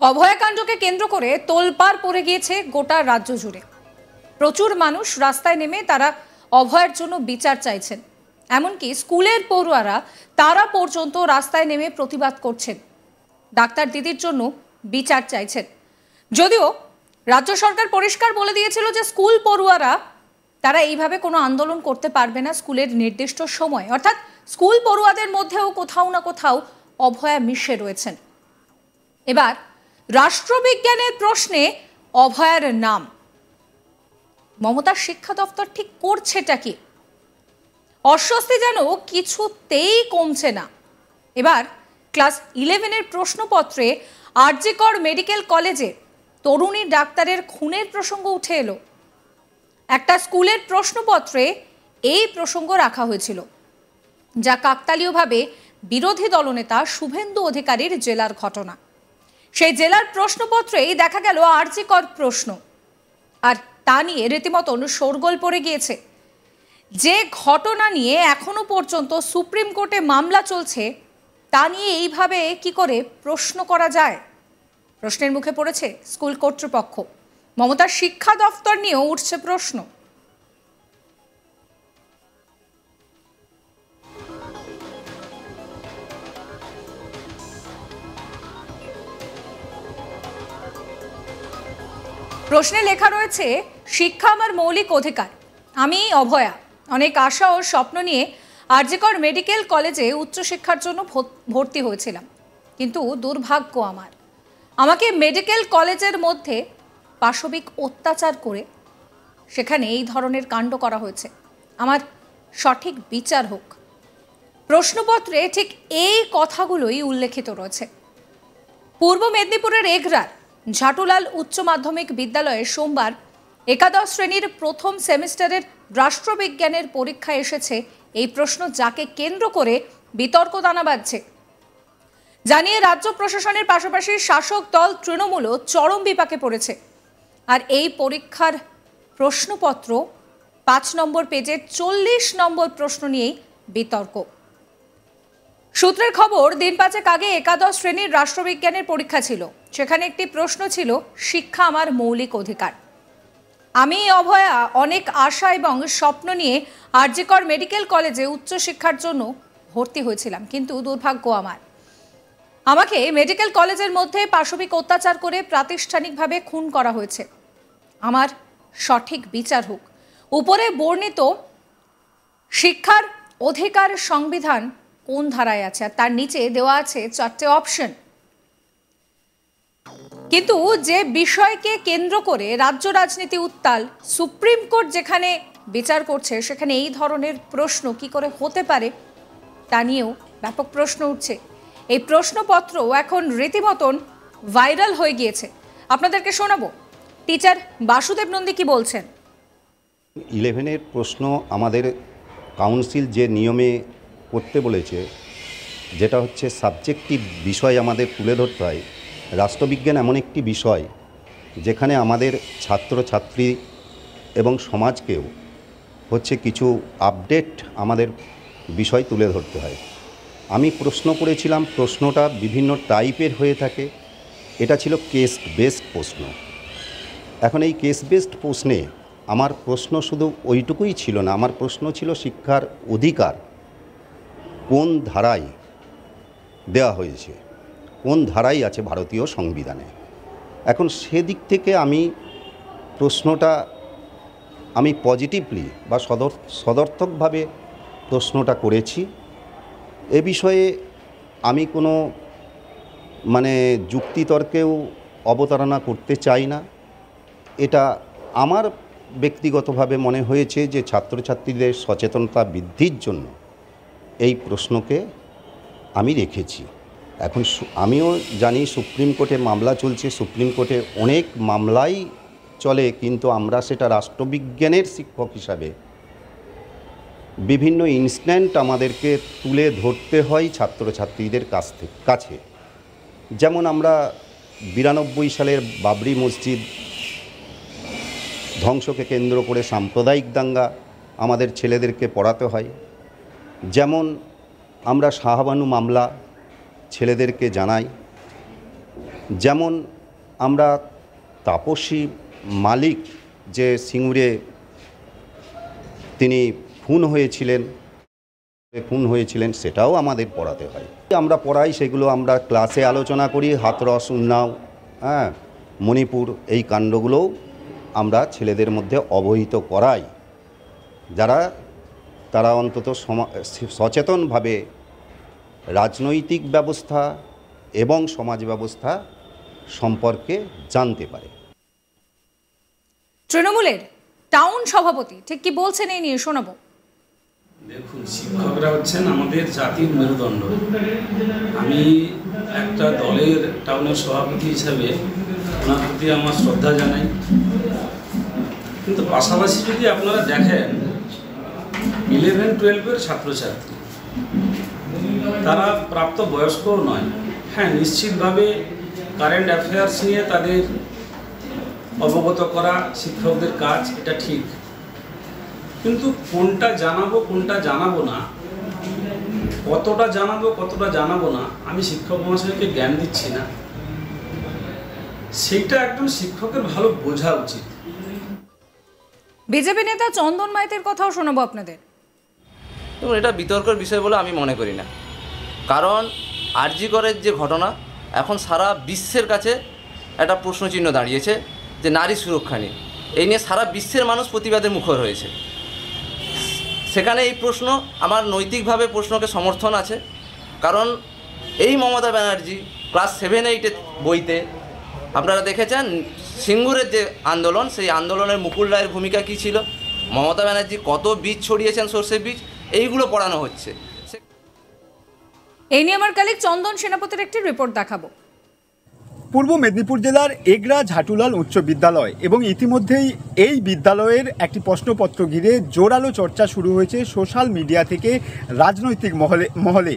অভয়াকাণ্ডকে কেন্দ্র করে তোলপাড় পড়ে গিয়েছে গোটা রাজ্য জুড়ে। প্রচুর মানুষ রাস্তায় নেমে তারা অভয়ের জন্য বিচার চাইছেন। এমনকি স্কুলের পড়ুয়ারা তারা পর্যন্ত রাস্তায় নেমে প্রতিবাদ করছেন, ডাক্তার দিদির জন্য বিচার চাইছেন। যদিও রাজ্য সরকার পরিষ্কার বলে দিয়েছিল যে স্কুল পড়ুয়ারা তারা এইভাবে কোনো আন্দোলন করতে পারবে না স্কুলের নির্দিষ্ট সময়, অর্থাৎ স্কুল পড়ুয়াদের মধ্যেও কোথাও না কোথাও অভয়া মিশে রয়েছেন। এবার রাষ্ট্রবিজ্ঞানের প্রশ্নে অভয়ার নাম, মমতার শিক্ষা দপ্তর ঠিক করছেটা কি? অস্বস্তি যেন কিছুতেই কমছে না। এবার ক্লাস 11-এর প্রশ্নপত্রে আর.জি. কর মেডিকেল কলেজে তরুণী ডাক্তারের খুনের প্রসঙ্গ উঠে এলো। একটা স্কুলের প্রশ্নপত্রে এই প্রসঙ্গ রাখা হয়েছিল, যা কাকতালীয়ভাবে বিরোধী দলনেতা শুভেন্দু অধিকারীর জেলার ঘটনা। সেই জেলার প্রশ্নপত্রেই দেখা গেল আর.জি. কর প্রশ্ন, আর তা নিয়ে রীতিমতন শোরগোল পড়ে গিয়েছে। যে ঘটনা নিয়ে এখনো পর্যন্ত সুপ্রিম কোর্টে মামলা চলছে, তা নিয়ে এইভাবে কি করে প্রশ্ন করা যায়? প্রশ্নের মুখে পড়েছে স্কুল কর্তৃপক্ষ। মমতার শিক্ষা দফতর নিয়েও উঠছে প্রশ্ন। প্রশ্নে লেখা রয়েছে, শিক্ষা আমার মৌলিক অধিকার। আমি অভয়া অনেক আশা ও স্বপ্ন নিয়ে আর.জি. কর মেডিকেল কলেজে উচ্চশিক্ষার জন্য ভর্তি হয়েছিলাম, কিন্তু দুর্ভাগ্য আমাকে মেডিকেল কলেজের মধ্যে পাশবিক অত্যাচার করে সেখানে এই ধরনের কাণ্ড করা হয়েছে। আমার সঠিক বিচার হোক। প্রশ্নপত্রে ঠিক এই কথাগুলোই উল্লেখিত রয়েছে। পূর্ব মেদিনীপুরের এগরার ঝাটুলাল উচ্চ মাধ্যমিক বিদ্যালয়ে সোমবার একাদশ শ্রেণীর প্রথম সেমিস্টারের রাষ্ট্রবিজ্ঞানের পরীক্ষায় এসেছে এই প্রশ্ন, যাকে কেন্দ্র করে বিতর্ক দানা বাঁধছে। জানিয়ে রাজ্য প্রশাসনের পাশাপাশি শাসক দল তৃণমূলও চরম বিপাকে পড়েছে। আর এই পরীক্ষার প্রশ্নপত্র 5 নম্বর পেজের 40 নম্বর প্রশ্ন নিয়েই বিতর্ক। সূত্রের খবর, দিন 5 আগে একাদশ শ্রেণীর রাষ্ট্রবিজ্ঞানের পরীক্ষা ছিল। সেখানে একটি প্রশ্ন ছিল, শিক্ষা আমার মৌলিক অধিকার। আমি অভয়া অনেক আশা এবং স্বপ্ন নিয়ে আর.জি. কর মেডিকেল কলেজে উচ্চশিক্ষার জন্য ভর্তি হয়েছিলাম, কিন্তু দুর্ভাগ্য আমাকে মেডিকেল কলেজের মধ্যে পাশবিক অত্যাচার করে প্রাতিষ্ঠানিকভাবে খুন করা হয়েছে। আমার সঠিক বিচার হোক। উপরে বর্ণিত শিক্ষার অধিকার সংবিধান কোন ধারায় আছে, আর তার নিচে দেওয়া আছে 4টে অপশন। কিন্তু যে বিষয়কে কেন্দ্র করে রাজ্য রাজনীতি উত্তাল, সুপ্রিম কোর্ট যেখানে বিচার করছে, সেখানে এই ধরনের প্রশ্ন কি করে হতে পারে তা নিয়েও ব্যাপক প্রশ্ন উঠছে। এই প্রশ্নপত্র এখন রীতিমতন ভাইরাল হয়ে গিয়েছে। আপনাদেরকে শোনাবো টিচার বাসুদেব নন্দী কি বলছেন। 11-এর প্রশ্ন আমাদের কাউন্সিল যে নিয়মে করতে বলেছে, যেটা হচ্ছে সাবজেক্টিভ বিষয় আমাদের তুলে ধরতে হয়। রাষ্ট্রবিজ্ঞান এমন একটি বিষয় যেখানে আমাদের ছাত্রছাত্রী এবং সমাজকেও হচ্ছে কিছু আপডেট আমাদের বিষয় তুলে ধরতে হয়। আমি প্রশ্ন করেছিলাম, প্রশ্নটা বিভিন্ন টাইপের হয়ে থাকে। এটা ছিল কেস বেসড প্রশ্ন। এখন এই কেস বেসড প্রশ্নে আমার প্রশ্ন শুধু ওইটুকুই ছিল না, আমার প্রশ্ন ছিল শিক্ষার অধিকার কোন ধারায় দেওয়া হয়েছে, কোন ধারায় আছে ভারতীয় সংবিধানে। এখন সেদিক থেকে আমি প্রশ্নটা পজিটিভলি বা সদর্থকভাবে প্রশ্নটা করেছি। এ বিষয়ে আমি কোনো যুক্তিতর্কেও অবতারণা করতে চাই না। এটা আমার ব্যক্তিগতভাবে মনে হয়েছে যে ছাত্রছাত্রীদের সচেতনতা বৃদ্ধির জন্য এই প্রশ্নকে আমি রেখেছি। এখন আমিও জানি সুপ্রিম কোর্টে মামলা চলছে, সুপ্রিম কোর্টে অনেক মামলাই চলে, কিন্তু আমরা সেটা রাষ্ট্রবিজ্ঞানের শিক্ষক হিসাবে বিভিন্ন ইনস্ট্যান্ট আমাদেরকে তুলে ধরতে হয় ছাত্রছাত্রীদের কাছে। যেমন আমরা 92 সালের বাবরি মসজিদ ধ্বংসকে কেন্দ্র করে সাম্প্রদায়িক দাঙ্গা আমাদের ছেলেদেরকে পড়াতে হয়। যেমন আমরা শাহবানু মামলা ছেলেদেরকে জানাই। যেমন আমরা তাপসী মালিক যে সিঙ্গুরে তিনি খুন হয়েছিলেন সেটাও আমাদের পড়াতে হয়। আমরা পড়াই, সেগুলো আমরা ক্লাসে আলোচনা করি। হাতরস, উন্নাও, মণিপুর, এই কাণ্ডগুলোও আমরা ছেলেদের মধ্যে অবহিত করাই, তারা অন্তত সচেতনভাবে রাজনৈতিক ব্যবস্থা এবং সমাজ ব্যবস্থা সম্পর্কে জানতে পারে। তৃণমূলের টাউন সভাপতি ঠিক কি বলছেন এই নিয়ে শোনাবো। দেখুন, শিক্ষকরা হচ্ছেন আমাদের জাতির মেরুদণ্ড। আমি একটা দলের টাউনের সভাপতি হিসাবে ওনার প্রতি আমার শ্রদ্ধা জানাই, কিন্তু পাশাপাশি যদি আপনারা দেখেন 11-12-এর ছাত্রছাত্রী, তারা প্রাপ্ত বয়স্কও নয়। হ্যাঁ, নিশ্চিতভাবে কারেন্ট অ্যাফেয়ার্স নিয়ে তাদের অবগত করা শিক্ষকদের কাজ, এটা ঠিক, কিন্তু কোনটা জানাবো কোনটা জানাবো না, কতটা জানাবো কতটা জানাবো না, আমি শিক্ষক মহাশয়কে জ্ঞান দিচ্ছি না, সেইটা একদম শিক্ষকের ভালো বোঝা উচিত। বিজেপি নেতা চন্দন মাইতির কথাও শোনাবো আপনাদের। এবং এটা বিতর্কের বিষয় বলে আমি মনে করি না, কারণ আরজি করের যে ঘটনা এখন সারা বিশ্বের কাছে একটা প্রশ্নচিহ্ন দাঁড়িয়েছে যে নারী সুরক্ষা নিয়ে, এই নিয়ে সারা বিশ্বের মানুষ প্রতিবাদের মুখর হয়েছে। সেখানে এই প্রশ্ন, আমার নৈতিকভাবে প্রশ্নকে সমর্থন আছে, কারণ এই মমতা ব্যানার্জি ক্লাস 7-8 বইতে আপনারা দেখেছেন সিঙ্গুরের যে আন্দোলন, সেই আন্দোলনের মুকুল রায়ের ভূমিকা কী ছিল, মমতা ব্যানার্জি কত বীজ ছড়িয়েছেন, সর্ষের বীজ, এইগুলো পড়ানো হচ্ছে। এই নিয়ে আমার কালিক চন্দন সেনাপতির একটি রিপোর্ট দেখাবো। পূর্ব মেদিনীপুর জেলার এগরা ঝাটুলাল উচ্চ বিদ্যালয় এবং ইতিমধ্যেই এই বিদ্যালয়ের একটি প্রশ্নপত্র ঘিরে জোরালো চর্চা শুরু হয়েছে সোশ্যাল মিডিয়া থেকে রাজনৈতিক মহলে।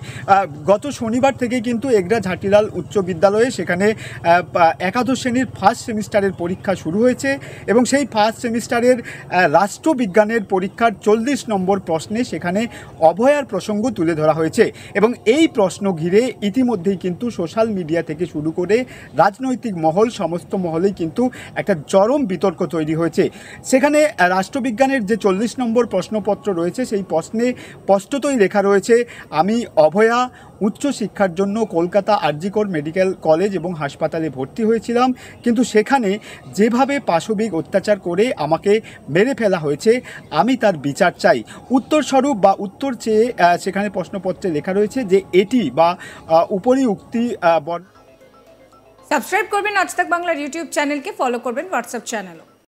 গত শনিবার থেকে কিন্তু এগরা ঝাটুলাল উচ্চ বিদ্যালয়ে সেখানে একাদশ শ্রেণীর ফার্স্ট সেমিস্টারের পরীক্ষা শুরু হয়েছে এবং সেই ফার্স্ট সেমিস্টারের রাষ্ট্রবিজ্ঞানের পরীক্ষার 40 নম্বর প্রশ্নে সেখানে অভয়ার প্রসঙ্গ তুলে ধরা হয়েছে এবং এই প্রশ্ন ঘিরে ইতিমধ্যেই কিন্তু সোশ্যাল মিডিয়া থেকে শুরু করে রাজনৈতিক মহল, সমস্ত মহলেই কিন্তু একটা চরম বিতর্ক তৈরি হয়েছে। সেখানে রাষ্ট্রবিজ্ঞানের যে 40 নম্বর প্রশ্নপত্র রয়েছে সেই প্রশ্নে স্পষ্টতই লেখা রয়েছে, আমি অভয়া উচ্চশিক্ষার জন্য কলকাতা আরজি কর মেডিকেল কলেজ এবং হাসপাতালে ভর্তি হয়েছিলাম, কিন্তু সেখানে যেভাবে পাশবিক অত্যাচার করে আমাকে মেরে ফেলা হয়েছে আমি তার বিচার চাই। উত্তরস্বরূপ বা উত্তর চেয়ে সেখানে প্রশ্নপত্রে লেখা রয়েছে যে এটি বা উপরি উক্তি সাবস্ক্রাইব করবেন আজ তাক বাংলার ইউটিউব চ্যানেলকে, ফলো করবেন হোয়াটসঅ্যাপ চ্যানেলও।